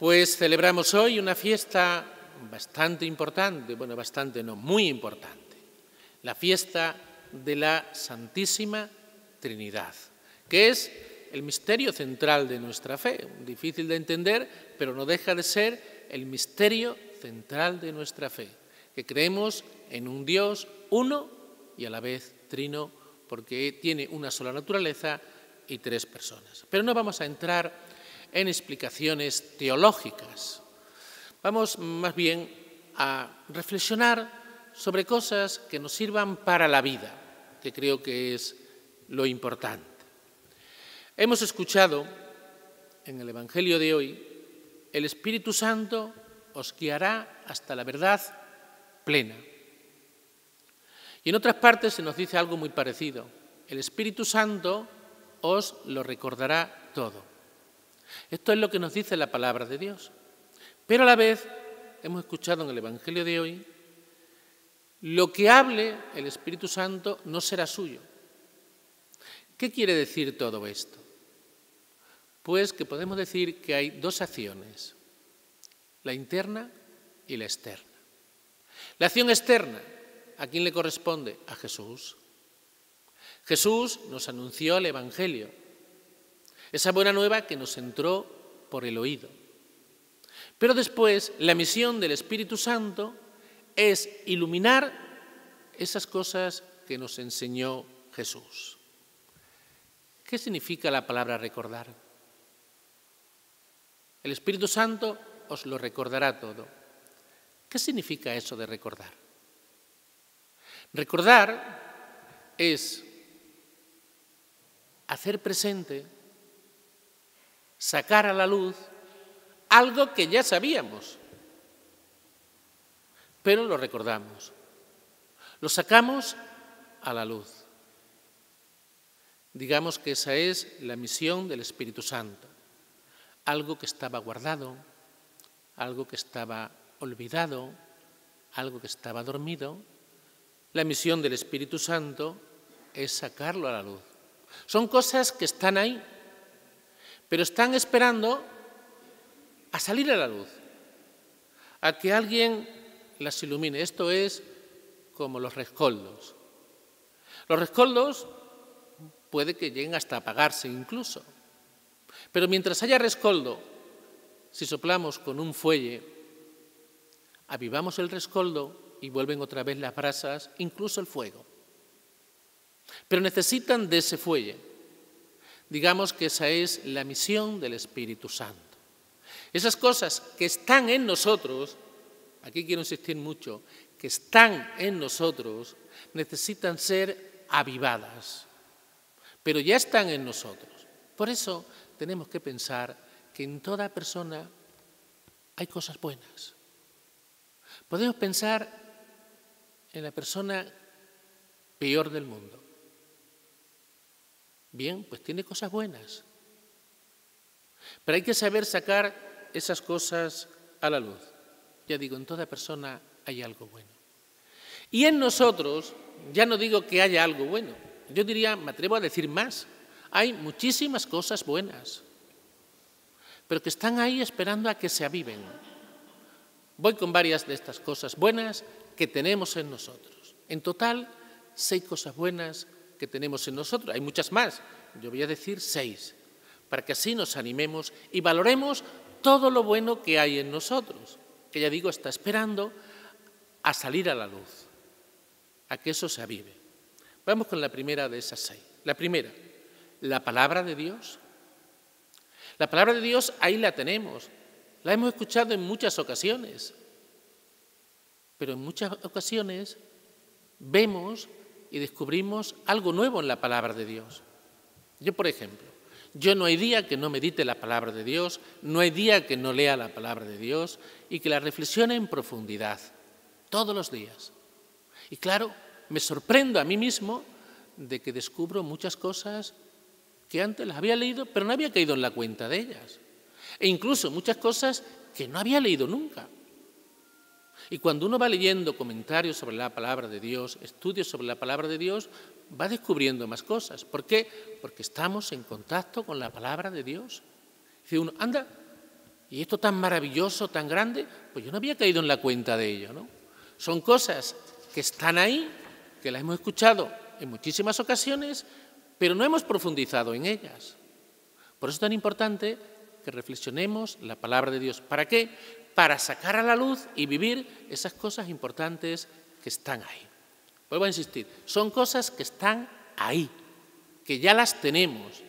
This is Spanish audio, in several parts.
Pues celebramos hoy una fiesta bastante importante, bueno, bastante no, muy importante, la fiesta de la Santísima Trinidad, que es el misterio central de nuestra fe, difícil de entender, pero no deja de ser el misterio central de nuestra fe, que creemos en un Dios uno y a la vez trino, porque tiene una sola naturaleza y tres personas. Pero no vamos a entrar en explicaciones teológicas. Vamos más bien a reflexionar sobre cosas que nos sirvan para la vida, que creo que es lo importante. Hemos escuchado en el Evangelio de hoy: el Espíritu Santo os guiará hasta la verdad plena. Y en otras partes se nos dice algo muy parecido: el Espíritu Santo os lo recordará todo. Esto es lo que nos dice la palabra de Dios. Pero a la vez hemos escuchado en el Evangelio de hoy: lo que hable el Espíritu Santo no será suyo. ¿Qué quiere decir todo esto? Pues que podemos decir que hay dos acciones, la interna y la externa. La acción externa, ¿a quién le corresponde? A Jesús. Jesús nos anunció el Evangelio, esa buena nueva que nos entró por el oído. Pero después la misión del Espíritu Santo es iluminar esas cosas que nos enseñó Jesús. ¿Qué significa la palabra recordar? El Espíritu Santo os lo recordará todo. ¿Qué significa eso de recordar? Recordar es hacer presente, sacar a la luz algo que ya sabíamos, pero lo recordamos, lo sacamos a la luz. Digamos que esa es la misión del Espíritu Santo, algo que estaba guardado, algo que estaba olvidado, algo que estaba dormido. La misión del Espíritu Santo es sacarlo a la luz. Son cosas que están ahí, pero están esperando a salir a la luz, a que alguien las ilumine. Esto es como los rescoldos. Los rescoldos puede que lleguen hasta apagarse incluso, pero mientras haya rescoldo, si soplamos con un fuelle, avivamos el rescoldo y vuelven otra vez las brasas, incluso el fuego. Pero necesitan de ese fuelle. Digamos que esa es la misión del Espíritu Santo. Esas cosas que están en nosotros, aquí quiero insistir mucho, que están en nosotros, necesitan ser avivadas, pero ya están en nosotros. Por eso tenemos que pensar que en toda persona hay cosas buenas. Podemos pensar en la persona peor del mundo. Bien, pues tiene cosas buenas. Pero hay que saber sacar esas cosas a la luz. Ya digo, en toda persona hay algo bueno. Y en nosotros, ya no digo que haya algo bueno, yo diría, me atrevo a decir más, hay muchísimas cosas buenas, pero que están ahí esperando a que se aviven. Voy con varias de estas cosas buenas que tenemos en nosotros. En total, 6 cosas buenas que tenemos en nosotros. Hay muchas más, yo voy a decir 6, para que así nos animemos y valoremos todo lo bueno que hay en nosotros, que ya digo, está esperando a salir a la luz, a que eso se avive. Vamos con la primera de esas 6. La primera, la palabra de Dios. La palabra de Dios ahí la tenemos, la hemos escuchado en muchas ocasiones, pero en muchas ocasiones vemos y descubrimos algo nuevo en la palabra de Dios. Yo, por ejemplo, no hay día que no medite la palabra de Dios, no hay día que no lea la palabra de Dios y que la reflexione en profundidad, todos los días. Y claro, me sorprendo a mí mismo de que descubro muchas cosas que antes las había leído, pero no había caído en la cuenta de ellas. E incluso muchas cosas que no había leído nunca. Y cuando uno va leyendo comentarios sobre la palabra de Dios, estudios sobre la palabra de Dios, va descubriendo más cosas. ¿Por qué? Porque estamos en contacto con la palabra de Dios. Dice uno, anda, y esto tan maravilloso, tan grande, pues yo no había caído en la cuenta de ello, ¿no? Son cosas que están ahí, que las hemos escuchado en muchísimas ocasiones, pero no hemos profundizado en ellas. Por eso es tan importante que reflexionemos la palabra de Dios. ¿Para qué? Para sacar a la luz y vivir esas cosas importantes que están ahí. Vuelvo a insistir, son cosas que están ahí, que ya las tenemos,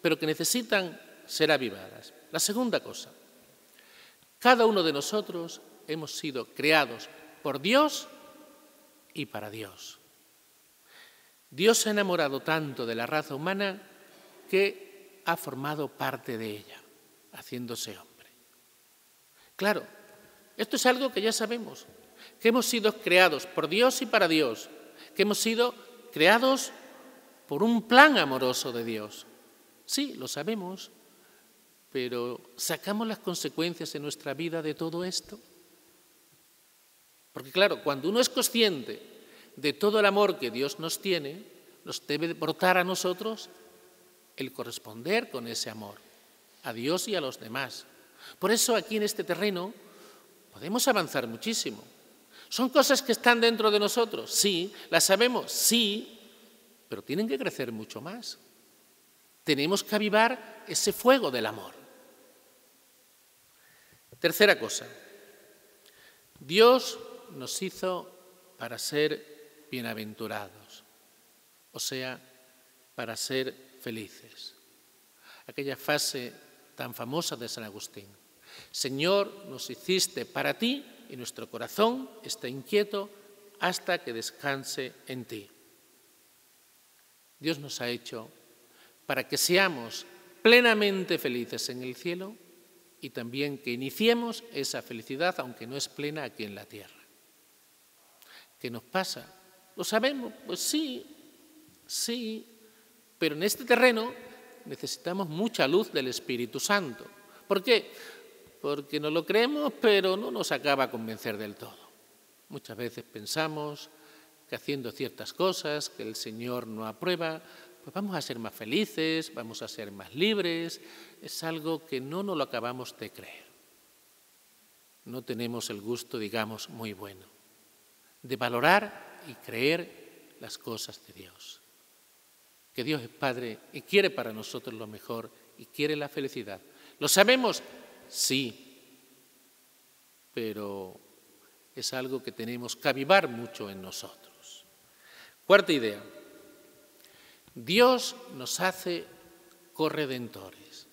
pero que necesitan ser avivadas. La segunda cosa, cada uno de nosotros hemos sido creados por Dios y para Dios. Dios se ha enamorado tanto de la raza humana que ha formado parte de ella, haciéndose hombre. Claro, esto es algo que ya sabemos, que hemos sido creados por Dios y para Dios, que hemos sido creados por un plan amoroso de Dios. Sí, lo sabemos, pero ¿sacamos las consecuencias en nuestra vida de todo esto? Porque claro, cuando uno es consciente de todo el amor que Dios nos tiene, nos debe deportar a nosotros el corresponder con ese amor, a Dios y a los demás. Por eso aquí en este terreno podemos avanzar muchísimo. ¿Son cosas que están dentro de nosotros? Sí. ¿Las sabemos? Sí, pero tienen que crecer mucho más. Tenemos que avivar ese fuego del amor. Tercera cosa, Dios nos hizo para ser bienaventurados, o sea, para ser felices. Aquella frase tan famosa de San Agustín: Señor, nos hiciste para ti y nuestro corazón está inquieto hasta que descanse en ti. Dios nos ha hecho para que seamos plenamente felices en el cielo y también que iniciemos esa felicidad, aunque no es plena, aquí en la tierra. ¿Qué nos pasa? ¿Lo sabemos? Pues sí, pero en este terreno necesitamos mucha luz del Espíritu Santo. ¿Por qué? Porque no lo creemos, pero no nos acaba a convencer del todo. Muchas veces pensamos que haciendo ciertas cosas que el Señor no aprueba, pues vamos a ser más felices, vamos a ser más libres. Es algo que no nos lo acabamos de creer. No tenemos el gusto, digamos, muy bueno, de valorar y creer las cosas de Dios. Que Dios es Padre y quiere para nosotros lo mejor y quiere la felicidad. ¿Lo sabemos? Sí, pero es algo que tenemos que avivar mucho en nosotros. Cuarta idea. Dios nos hace corredentores.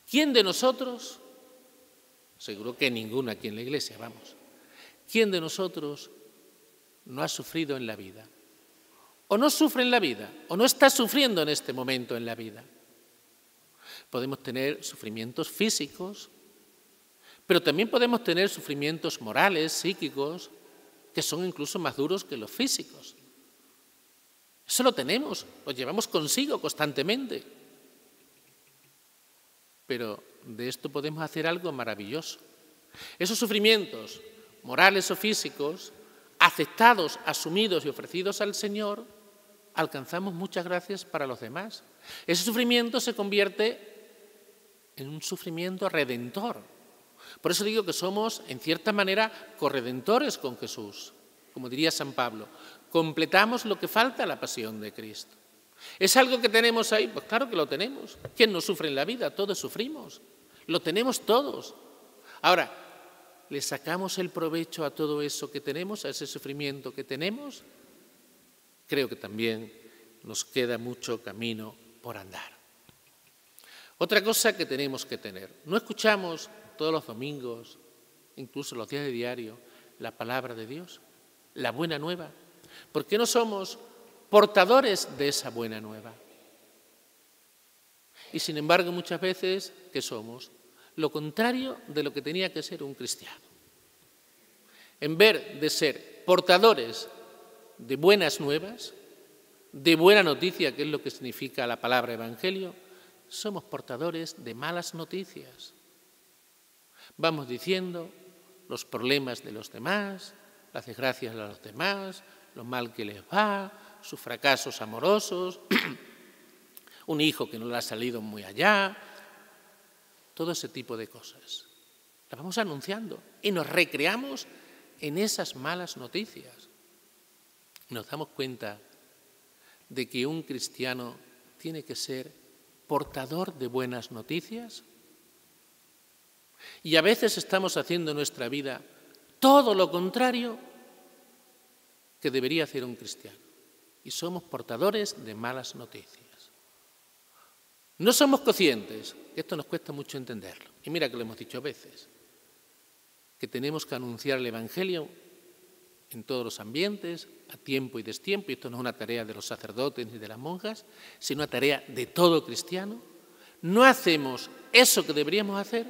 ¿Quién de nosotros? Seguro que ninguno aquí en la iglesia, vamos. ¿Quién de nosotros no ha sufrido en la vida? ¿O no sufre en la vida? ¿O no está sufriendo en este momento en la vida? Podemos tener sufrimientos físicos, pero también podemos tener sufrimientos morales, psíquicos, que son incluso más duros que los físicos. Eso lo tenemos, lo llevamos consigo constantemente. Pero de esto podemos hacer algo maravilloso. Esos sufrimientos morales o físicos, aceptados, asumidos y ofrecidos al Señor, alcanzamos muchas gracias para los demás. Ese sufrimiento se convierte en un sufrimiento redentor. Por eso digo que somos, en cierta manera, corredentores con Jesús. Como diría San Pablo, completamos lo que falta a la pasión de Cristo. ¿Es algo que tenemos ahí? Pues claro que lo tenemos. ¿Quién no sufre en la vida? Todos sufrimos. Lo tenemos todos. Ahora, ¿le sacamos el provecho a todo eso que tenemos, a ese sufrimiento que tenemos? Creo que también nos queda mucho camino por andar. Otra cosa que tenemos que tener. No escuchamos todos los domingos, incluso los días de diario, la palabra de Dios, la buena nueva. ¿Por qué no somos portadores de esa buena nueva? Y sin embargo, muchas veces, ¿qué somos? Lo contrario de lo que tenía que ser un cristiano. En vez de ser portadores de buenas nuevas, de buena noticia, que es lo que significa la palabra evangelio, somos portadores de malas noticias. Vamos diciendo los problemas de los demás, las desgracias de los demás, lo mal que les va, sus fracasos amorosos, un hijo que no le ha salido muy allá, todo ese tipo de cosas. La vamos anunciando y nos recreamos en esas malas noticias. Nos damos cuenta de que un cristiano tiene que ser portador de buenas noticias. Y a veces estamos haciendo en nuestra vida todo lo contrario que debería hacer un cristiano. Y somos portadores de malas noticias. No somos conscientes, esto nos cuesta mucho entenderlo. Y mira que lo hemos dicho a veces, que tenemos que anunciar el Evangelio en todos los ambientes, a tiempo y destiempo, y esto no es una tarea de los sacerdotes ni de las monjas, sino una tarea de todo cristiano. No hacemos eso que deberíamos hacer,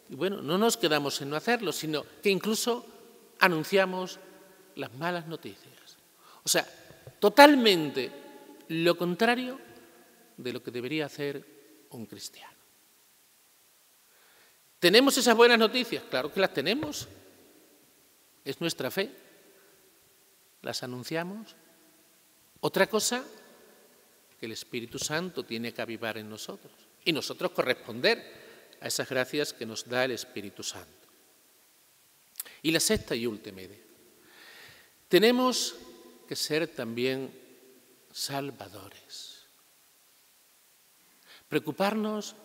y bueno, no nos quedamos en no hacerlo, sino que incluso anunciamos las malas noticias. O sea, totalmente lo contrario de lo que debería hacer un cristiano. ¿Tenemos esas buenas noticias? Claro que las tenemos. Es nuestra fe. Las anunciamos. Otra cosa que el Espíritu Santo tiene que avivar en nosotros y nosotros corresponder a esas gracias que nos da el Espíritu Santo. Y la sexta y última idea. Tenemos que ser también salvadores. Preocuparnos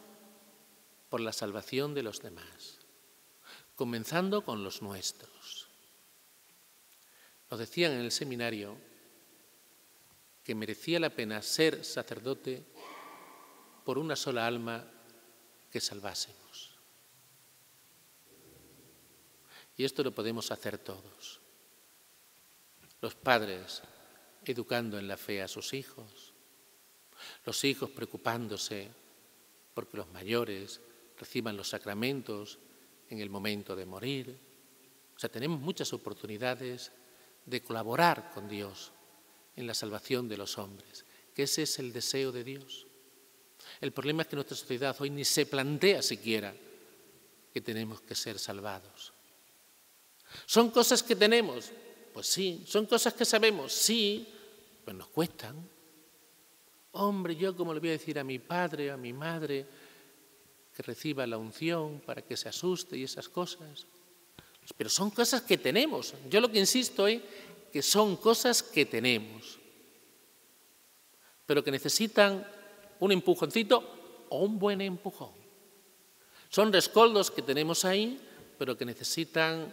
por la salvación de los demás, comenzando con los nuestros. Nos decían en el seminario que merecía la pena ser sacerdote por una sola alma que salvásemos. Y esto lo podemos hacer todos. Los padres educando en la fe a sus hijos, los hijos preocupándose porque los mayores reciban los sacramentos en el momento de morir. O sea, tenemos muchas oportunidades de colaborar con Dios en la salvación de los hombres, que ese es el deseo de Dios. El problema es que nuestra sociedad hoy ni se plantea siquiera que tenemos que ser salvados. ¿Son cosas que tenemos? Pues sí. ¿Son cosas que sabemos? Sí, pues nos cuestan. Hombre, yo cómo le voy a decir a mi padre, a mi madre, que reciba la unción para que se asuste y esas cosas. Pero son cosas que tenemos. Yo lo que insisto es que son cosas que tenemos, pero que necesitan un empujoncito o un buen empujón. Son rescoldos que tenemos ahí, pero que necesitan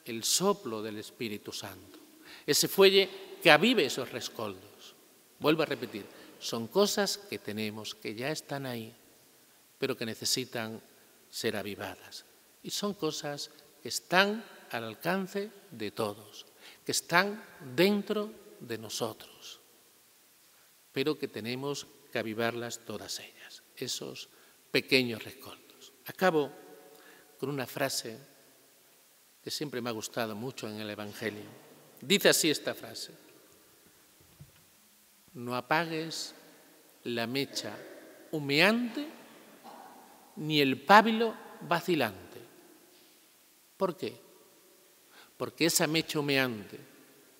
el soplo del Espíritu Santo. Ese fuelle que avive esos rescoldos. Vuelvo a repetir, son cosas que tenemos, que ya están ahí, pero que necesitan ser avivadas. Y son cosas que están al alcance de todos, que están dentro de nosotros, pero que tenemos que avivarlas todas ellas, esos pequeños rescoldos. Acabo con una frase que siempre me ha gustado mucho en el Evangelio. Dice así esta frase: no apagues la mecha humeante ni el pábilo vacilante. ¿Por qué? Porque esa mecha humeante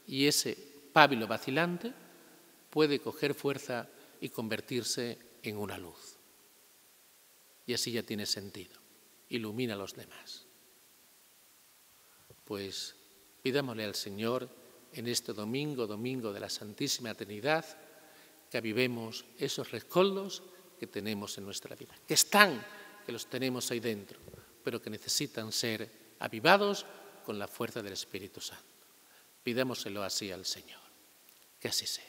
y ese pábilo vacilante puede coger fuerza y convertirse en una luz. Y así ya tiene sentido. Ilumina a los demás. Pues pidámosle al Señor en este domingo, domingo de la Santísima Trinidad, que avivemos esos rescoldos que tenemos en nuestra vida, que están, que los tenemos ahí dentro, pero que necesitan ser avivados con la fuerza del Espíritu Santo. Pidámoselo así al Señor. Que así sea.